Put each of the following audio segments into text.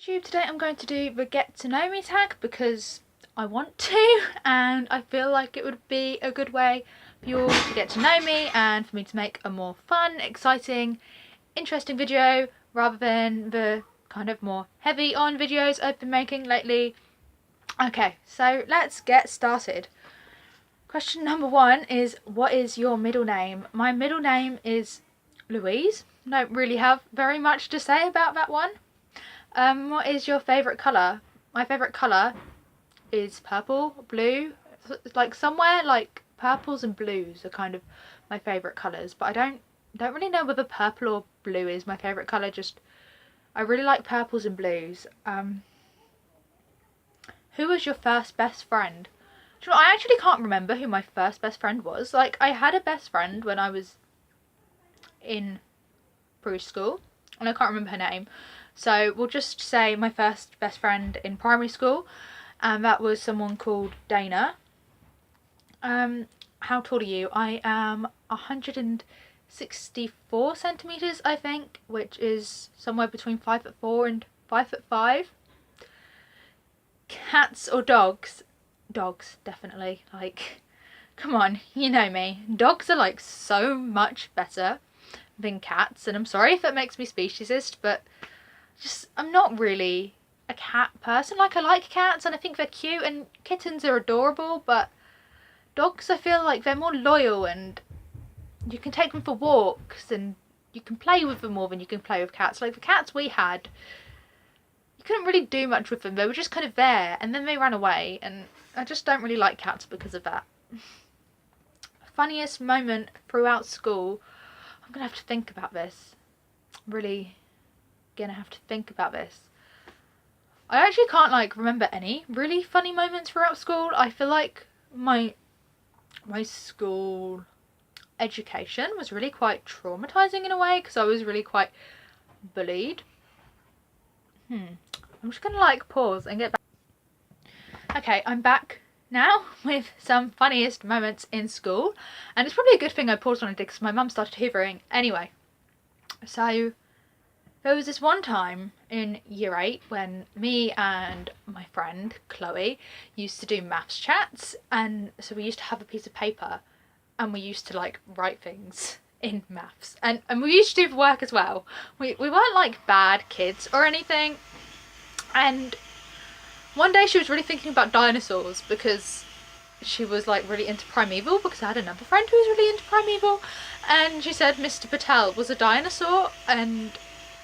YouTube, today I'm going to do the get to know me tag because I want to, and I feel like it would be a good way for you all to get to know me and for me to make a more fun, exciting, interesting video rather than the kind of more heavy on videos I've been making lately. Okay, so let's get started. Question number one is, what is your middle name? My middle name is Louise. I don't really have very much to say about that one. What is your favourite colour? My favourite colour is purple, blue, like somewhere like purples and blues are kind of my favourite colours, but I don't really know whether purple or blue is my favourite colour. Just I really like purples and blues. Who was your first best friend? Do you know, I actually can't remember who my first best friend was. Like, I had a best friend when I was in preschool, and I can't remember her name. So we'll just say my first best friend in primary school, and that was someone called Dana. How tall are you? I am 164 centimetres, I think, which is somewhere between 5'4" and 5'5". Cats or dogs? Dogs, definitely. Like, come on, you know me. Dogs are like so much better than cats, and I'm sorry if it makes me speciesist, but I'm not really a cat person. Like, I like cats and I think they're cute and kittens are adorable, but dogs, I feel like they're more loyal and you can take them for walks and you can play with them more than you can play with cats. Like, the cats we had, you couldn't really do much with them. They were just kind of there and then they ran away, and I just don't really like cats because of that. Funniest moment throughout school? I'm gonna have to think about this. Really gonna have to think about this. I actually can't like remember any really funny moments throughout school. I feel like my school education was really quite traumatizing in a way because I was really quite bullied. I'm just gonna like pause and get back. Okay, I'm back now with some funniest moments in school, and it's probably a good thing I paused on it because my mum started hoovering. Anyway, so there was this one time in year 8 when me and my friend Chloe used to do maths chats, and so we used to have a piece of paper and we used to like write things in maths, and we used to do work as well. We weren't like bad kids or anything, and one day she was really thinking about dinosaurs because she was like really into primeval, because I had another friend who was really into primeval, and she said Mr. Patel was a dinosaur, and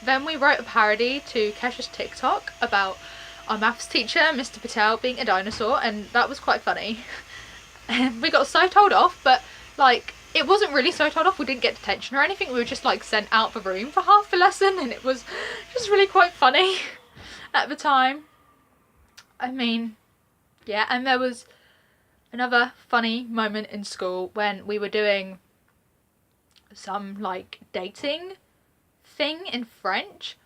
then we wrote a parody to Kesha's TikTok about our maths teacher, Mr. Patel, being a dinosaur, and that was quite funny. And we got so told off, but like, it wasn't really so told off. We didn't get detention or anything. We were just like sent out the room for half the lesson, and it was just really quite funny at the time. I mean, yeah, and there was another funny moment in school when we were doing some like dating thing in French,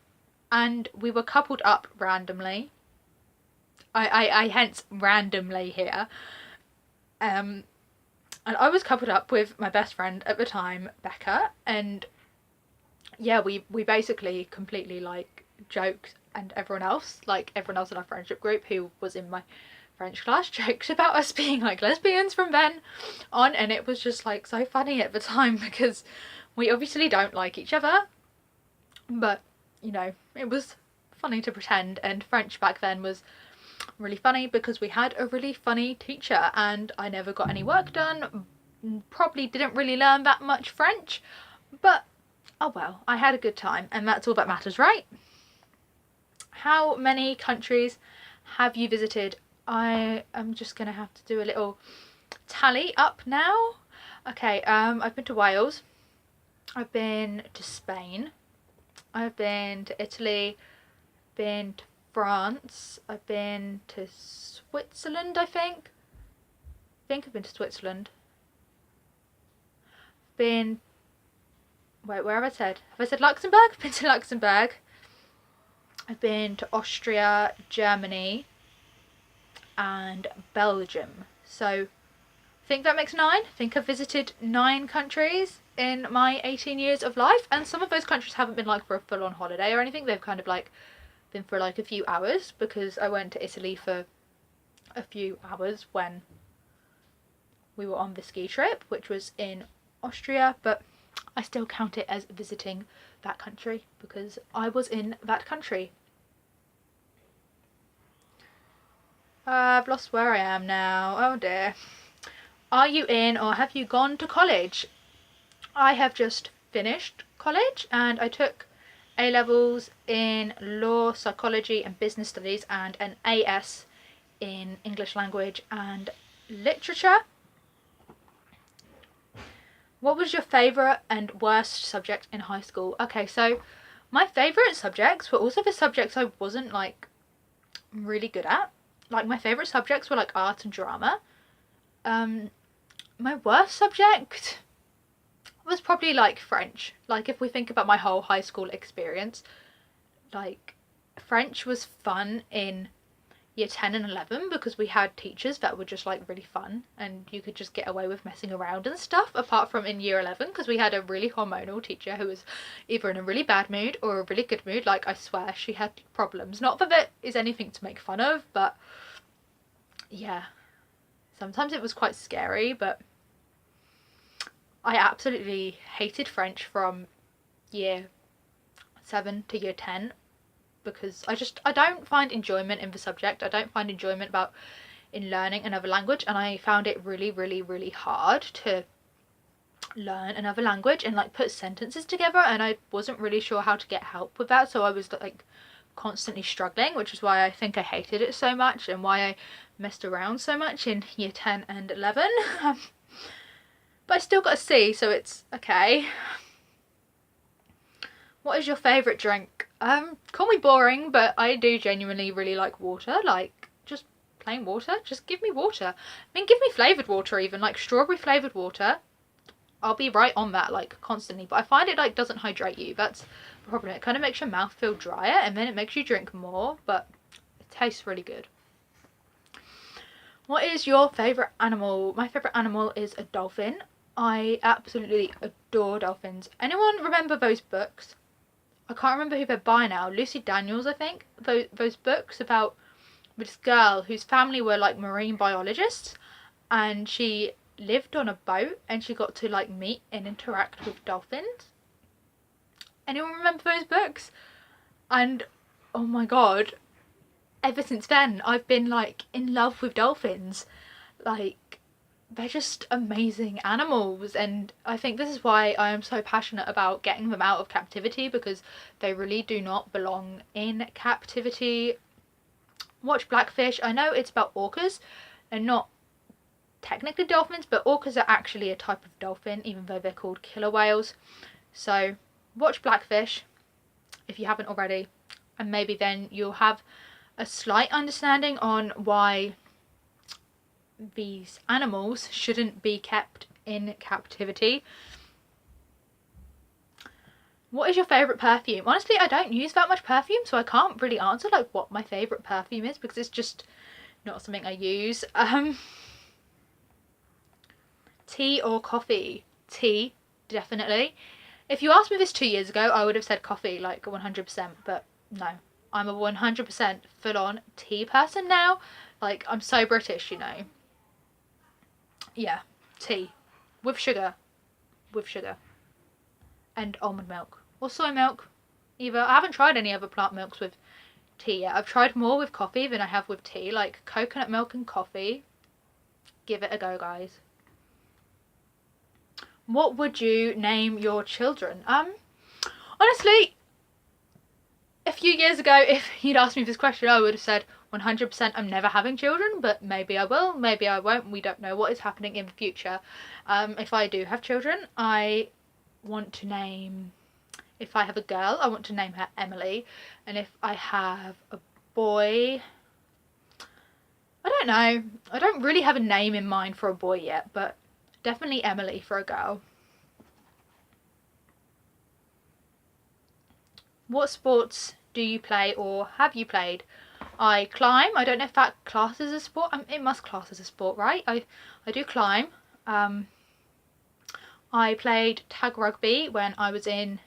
and we were coupled up randomly. I hence randomly here. And I was coupled up with my best friend at the time, Becca, and yeah, we basically completely like joked, and everyone else in our friendship group who was in my French class joked about us being like lesbians from then on, and it was just like so funny at the time because we obviously don't like each other. But, you know, it was funny to pretend, and French back then was really funny because we had a really funny teacher, and I never got any work done, probably didn't really learn that much French, but oh well, I had a good time, and that's all that matters, right? How many countries have you visited? I am just gonna have to do a little tally up now. Okay, I've been to Wales, I've been to Spain, I've been to Italy, been to France, I've been to Switzerland, I think I've been to Switzerland. Wait, where have I said? Have I said Luxembourg? I've been to Luxembourg. I've been to Austria, Germany, and Belgium. So I think that makes 9. I think I've visited 9 countries in my 18 years of life, and some of those countries haven't been like for a full-on holiday or anything. They've kind of like been for like a few hours because I went to Italy for a few hours when we were on the ski trip, which was in Austria, but I still count it as visiting that country because I was in that country. I've lost where I am now. Oh dear. Are you in or have you gone to college? I have just finished college and I took A-levels in law, psychology and business studies and an AS in English language and literature. What was your favourite and worst subject in high school? Okay, so my favourite subjects were also the subjects I wasn't like really good at. Like my favourite subjects were like art and drama. My worst subject was probably like French. Like if we think about my whole high school experience, like French was fun in year 10 and 11 because we had teachers that were just like really fun and you could just get away with messing around and stuff, apart from in year 11 because we had a really hormonal teacher who was either in a really bad mood or a really good mood. Like I swear she had problems. Not that there is anything to make fun of, but yeah, sometimes it was quite scary. But I absolutely hated French from year 7 to year 10 because I don't find enjoyment in the subject. I don't find enjoyment in learning another language, and I found it really, really, really hard to learn another language and like put sentences together, and I wasn't really sure how to get help with that, so I was like constantly struggling, which is why I think I hated it so much and why I messed around so much in year 10 and 11. But I still got a C, so it's okay. What is your favourite drink? Call me boring, but I do genuinely really like water. Like, just plain water. Just give me water. I mean, give me flavoured water even, like strawberry flavoured water. I'll be right on that, like, constantly. But I find it, like, doesn't hydrate you. That's the problem. It kind of makes your mouth feel drier, and then it makes you drink more, but it tastes really good. What is your favourite animal? My favourite animal is a dolphin. I absolutely adore dolphins. Anyone remember those books? I can't remember who they're by now. Lucy Daniels, I think. Those books about this girl whose family were like marine biologists, and she lived on a boat and she got to like meet and interact with dolphins. Anyone remember those books? And oh my god, ever since then I've been like in love with dolphins. Like, they're just amazing animals, and I think this is why I am so passionate about getting them out of captivity, because they really do not belong in captivity. Watch Blackfish. I know it's about orcas and not technically dolphins, but orcas are actually a type of dolphin, even though they're called killer whales. So watch Blackfish if you haven't already, and maybe then you'll have a slight understanding on why these animals shouldn't be kept in captivity. What is your favourite perfume? Honestly, I don't use that much perfume, so I can't really answer like what my favourite perfume is, because it's just not something I use. Tea or coffee? Tea, definitely. If you asked me this 2 years ago, I would have said coffee, like 100%, but no. I'm a 100% full-on tea person now. Like, I'm so British, you know. Yeah, tea. With sugar. With sugar. And almond milk. Or soy milk. Either. I haven't tried any other plant milks with tea yet. I've tried more with coffee than I have with tea. Like, coconut milk and coffee. Give it a go, guys. What would you name your children? Honestly, a few years ago, if you'd asked me this question, I would have said 100% I'm never having children, but maybe I will, maybe I won't. We don't know what is happening in the future. If I do have children, I want to name, if I have a girl, I want to name her Emily, and if I have a boy, I don't know. I don't really have a name in mind for a boy yet, but definitely Emily for a girl. What sports do you play or have you played? I climb. I don't know if that classes as a sport. It must class as a sport, right? I do climb. I played tag rugby when I was in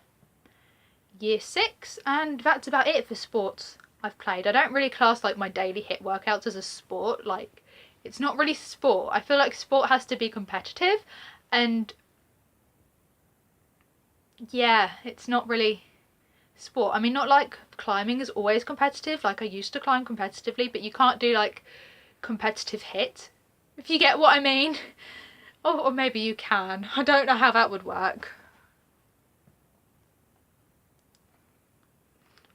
year 6, and that's about it for sports. I've played. I don't really class like my daily HIIT workouts as a sport. Like, it's not really sport. I feel like sport has to be competitive, and yeah, it's not really sport. I mean, not like climbing is always competitive. Like, I used to climb competitively, but you can't do like competitive HIIT, if you get what I mean. Or maybe you can. I don't know how that would work.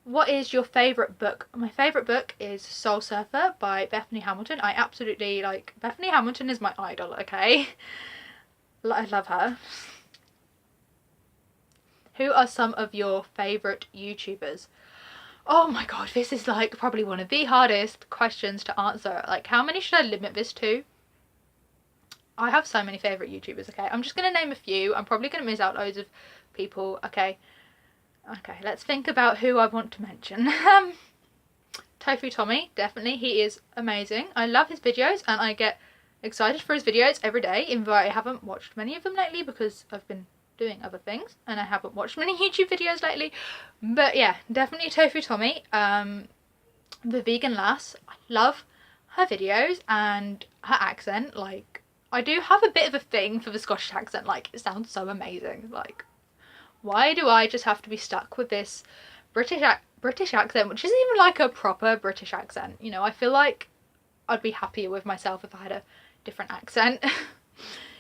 What is your favourite book? My favourite book is Soul Surfer by Bethany Hamilton. I absolutely, like, Bethany Hamilton is my idol, okay? I love her. Who are some of your favourite YouTubers? Oh my god, this is like probably one of the hardest questions to answer. Like, how many should I limit this to? I have so many favourite YouTubers, okay? I'm just going to name a few. I'm probably going to miss out loads of people, okay? Okay, let's think about who I want to mention. Tofu Tommy, definitely. He is amazing. I love his videos and I get excited for his videos every day, even though I haven't watched many of them lately because I've been doing other things and I haven't watched many YouTube videos lately. But yeah, definitely Tofu Tommy. The Vegan Lass, I love her videos and her accent. Like, I do have a bit of a thing for the Scottish accent. Like, it sounds so amazing. Like, why do I just have to be stuck with this British accent, which isn't even like a proper British accent? You know, I feel like I'd be happier with myself if I had a different accent.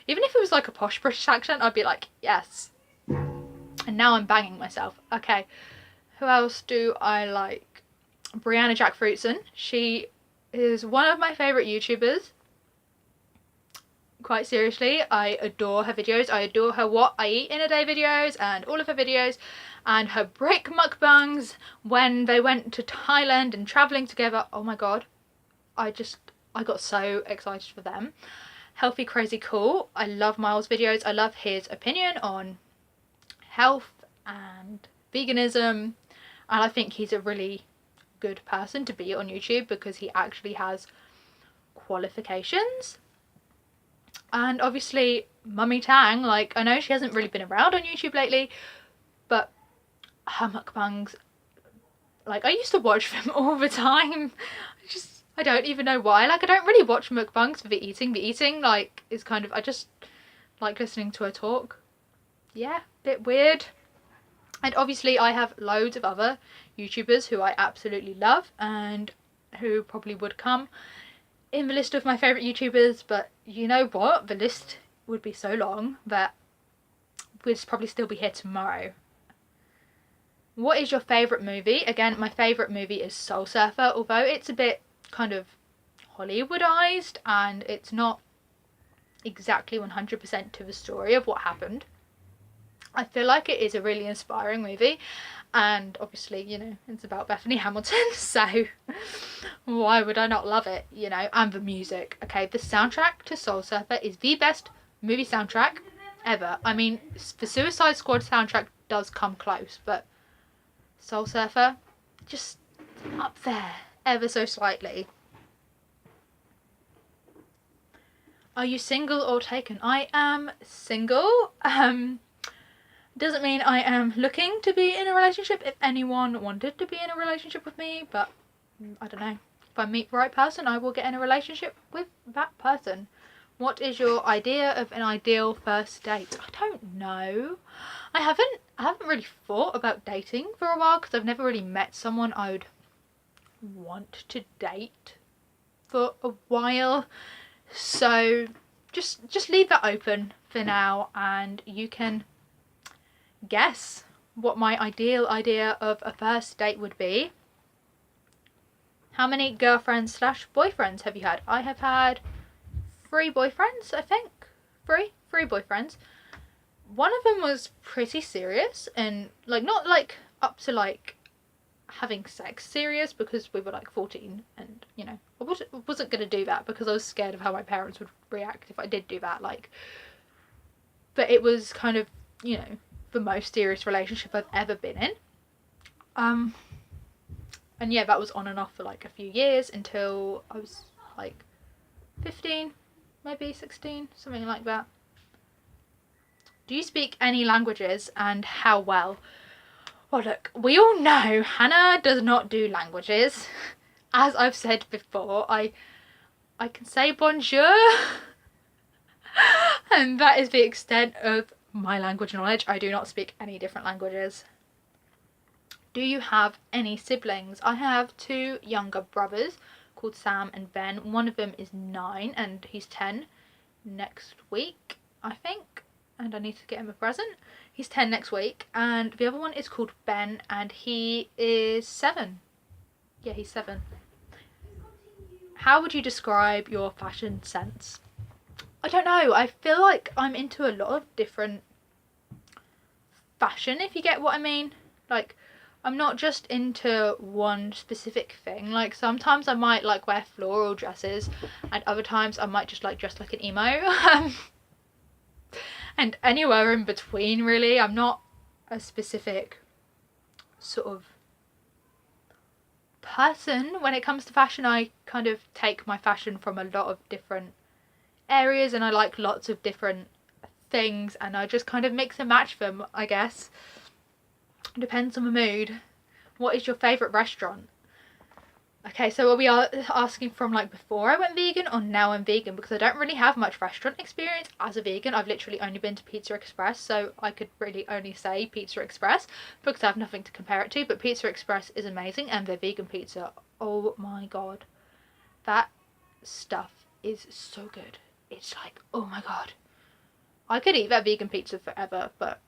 Even if it was like a posh British accent, I'd be like, yes. And now I'm banging myself. Okay, who else do I like? Brianna Jackfruitson. She is one of my favourite YouTubers. Quite seriously, I adore her videos. I adore her what I eat in a day videos and all of her videos, and her brick mukbangs when they went to Thailand and travelling together. Oh my god, I got so excited for them. Healthy Crazy Cool. I love Miles' videos. I love his opinion on health and veganism, and I think he's a really good person to be on YouTube because he actually has qualifications. And obviously Mummy Tang, like, I know she hasn't really been around on YouTube lately, but her mukbangs, like, I used to watch them all the time. I don't even know why. Like, I don't really watch mukbangs for the eating. The eating, like, is kind of, I just like listening to her talk. Yeah, bit weird. And obviously I have loads of other YouTubers who I absolutely love and who probably would come in the list of my favourite YouTubers, but you know what? The list would be so long that we'd probably still be here tomorrow. What is your favourite movie? Again, my favourite movie is Soul Surfer, although it's a bit kind of Hollywoodized and it's not exactly 100% to the story of what happened. I feel like it is a really inspiring movie, and obviously, you know, it's about Bethany Hamilton, so why would I not love it, you know? And the music. Okay, the soundtrack to Soul Surfer is the best movie soundtrack ever. I mean, the Suicide Squad soundtrack does come close, but Soul Surfer, just up there, ever so slightly. Are you single or taken? I am single. Doesn't mean I am looking to be in a relationship. If anyone wanted to be in a relationship with me, but I don't know. If I meet the right person, I will get in a relationship with that person. What is your idea of an ideal first date? I don't know. I haven't really thought about dating for a while because I've never really met someone I would want to date for a while. So just leave that open for now, and you can guess what my ideal idea of a first date would be. How many girlfriends / boyfriends have you had? I have had 3 boyfriends, I think. Three boyfriends. One of them was pretty serious and like not like up to like having sex serious, because we were like 14 and, you know, I wasn't gonna do that because I was scared of how my parents would react if I did do that. Like, but it was kind of, you know, the most serious relationship I've ever been in. And yeah, that was on and off for like a few years until I was like 15, maybe 16, something like that. Do you speak any languages and how well? Well, look, we all know Hannah does not do languages. As I've said before, I can say bonjour, and that is the extent of my language knowledge. I do not speak any different languages. Do you have any siblings? I have 2 younger brothers called Sam and Ben. One of them is 9 and he's 10 next week, I think, and I need to get him a present. He's 10 next week, and the other one is called Ben and he is 7. Yeah, he's 7. How would you describe your fashion sense? I don't know, I feel like I'm into a lot of different fashion, if you get what I mean. Like, I'm not just into one specific thing. Like, sometimes I might like wear floral dresses and other times I might just like dress like an emo. And anywhere in between, really. I'm not a specific sort of person when it comes to fashion. I kind of take my fashion from a lot of different areas and I like lots of different things and I just kind of mix and match them, I guess. It depends on the mood. What is your favourite restaurant? Okay, so are we asking from like before I went vegan or now I'm vegan? Because I don't really have much restaurant experience as a vegan. I've literally only been to Pizza Express, so I could really only say Pizza Express because I have nothing to compare it to. But Pizza Express is amazing and their vegan pizza, oh my god, that stuff is so good. It's like, oh my god. I could eat that vegan pizza forever, but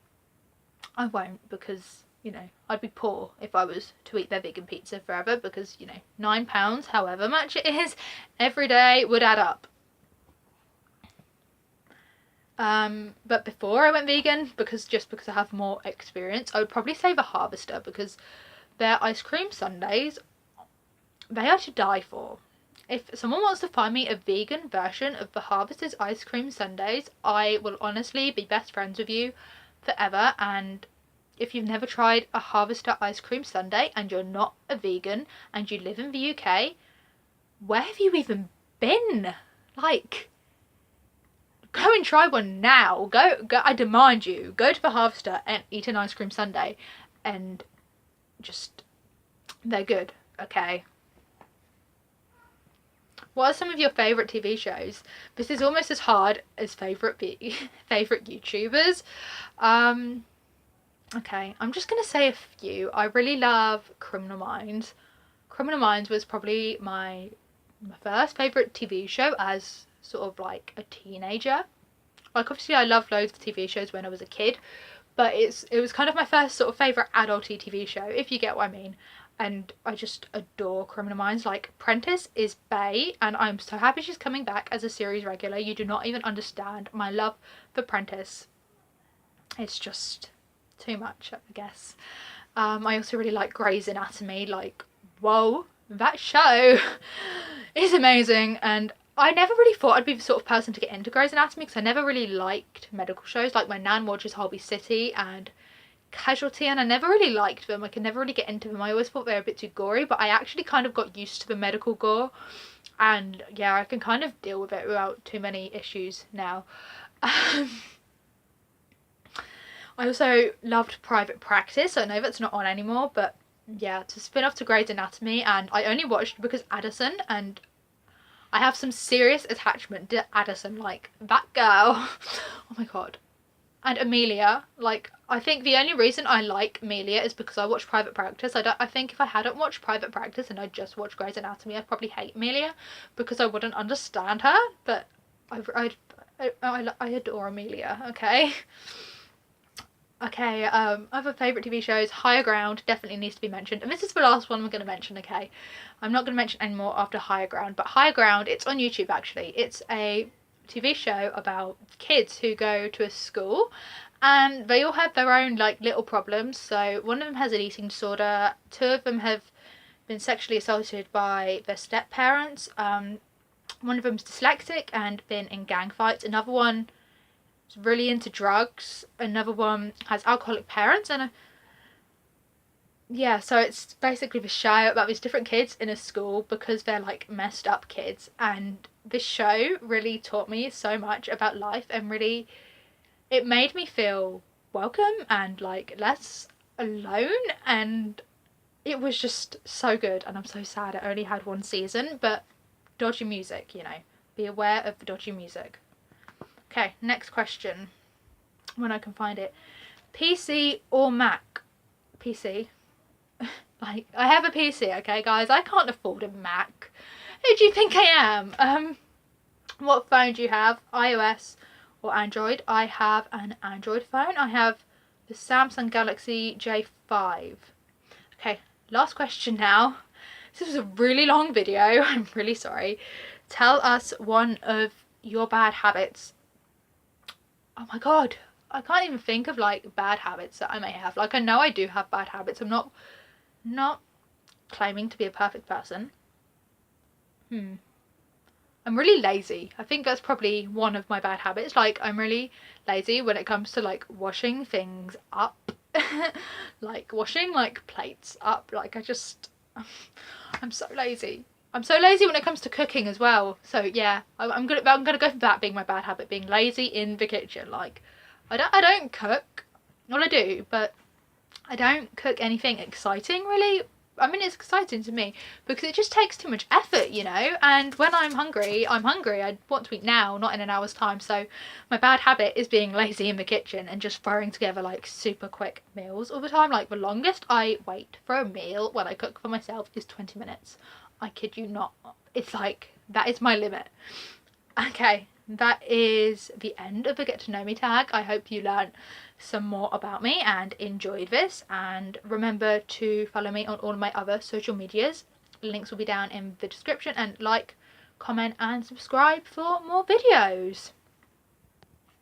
I won't because, you know, I'd be poor if I was to eat their vegan pizza forever because, you know, £9, however much it is, every day would add up. But before I went vegan, because I have more experience, I would probably say the Harvester because their ice cream sundaes, they are to die for. If someone wants to find me a vegan version of the Harvester's ice cream sundaes, I will honestly be best friends with you forever. And if you've never tried a Harvester ice cream sundae and you're not a vegan and you live in the UK, where have you even been? Like, go and try one now. Go, I demand you, go to the Harvester and eat an ice cream sundae and just, they're good, okay? What are some of your favourite TV shows? This is almost as hard as favourite YouTubers. Okay, I'm just going to say a few. I really love Criminal Minds. Criminal Minds was probably my first favourite TV show as sort of like a teenager. Like, obviously I loved loads of TV shows when I was a kid, but it was kind of my first sort of favourite adulty TV show, if you get what I mean. And I just adore Criminal Minds. Like, Prentice is bae and I'm so happy she's coming back as a series regular. You do not even understand my love for Prentice. It's just too much, I guess. I also really like Grey's Anatomy. Like, whoa, that show is amazing. And I never really thought I'd be the sort of person to get into Grey's Anatomy because I never really liked medical shows. Like, my nan watches Holby City and Casualty and I never really liked them. I could never really get into them. I always thought they were a bit too gory, but I actually kind of got used to the medical gore and yeah, I can kind of deal with it without too many issues now. I also loved Private Practice. I know that's not on anymore, but yeah, it's a spin-off to Grey's Anatomy and I only watched because Addison, and I have some serious attachment to Addison. Like, that girl, oh my god. And Amelia, like, I think the only reason I like Amelia is because I watched Private Practice. I think if I hadn't watched Private Practice and I just watched Grey's Anatomy, I'd probably hate Amelia because I wouldn't understand her. But I adore Amelia. Okay. Okay. Other favourite TV shows. Higher Ground definitely needs to be mentioned, and this is the last one we're going to mention. Okay, I'm not going to mention any more after Higher Ground, but Higher Ground, it's on YouTube actually. It's a TV show about kids who go to a school and they all have their own like little problems. So one of them has an eating disorder, 2 of them have been sexually assaulted by their step parents, one of them's dyslexic and been in gang fights, another one is really into drugs, another one has alcoholic parents, and yeah, so it's basically the show about these different kids in a school because they're like messed up kids. And this show really taught me so much about life and really, it made me feel welcome and like less alone, and it was just so good. And I'm so sad it only had one season, but dodgy music, you know, be aware of the dodgy music. Okay, next question, when I can find it. PC or Mac? PC. Like, I have a PC, okay guys, I can't afford a Mac. Who do you think I am? What phone do you have? iOS or Android? I have an Android phone. I have the Samsung Galaxy J5. Okay, last question now. This was a really long video. I'm really sorry. Tell us one of your bad habits. Oh my god, I can't even think of like bad habits that I may have. Like, I know I do have bad habits. I'm not claiming to be a perfect person. I'm really lazy. I think that's probably one of my bad habits. Like, I'm really lazy when it comes to like washing things up. Like washing like plates up. Like, I'm so lazy. I'm so lazy when it comes to cooking as well. So yeah, I'm gonna go for that being my bad habit, being lazy in the kitchen. Like, I don't cook. Well, I do, but I don't cook anything exciting really. I mean, it's exciting to me because it just takes too much effort, you know, and when I'm hungry, I'm hungry. I want to eat now, not in an hour's time. So my bad habit is being lazy in the kitchen and just throwing together like super quick meals all the time. Like, the longest I wait for a meal when I cook for myself is 20 minutes. I kid you not. It's like, that is my limit. Okay, that is the end of the Get to Know Me tag. I hope you learned some more about me and enjoyed this, and remember to follow me on all of my other social medias. Links will be down in the description, and like, comment and subscribe for more videos.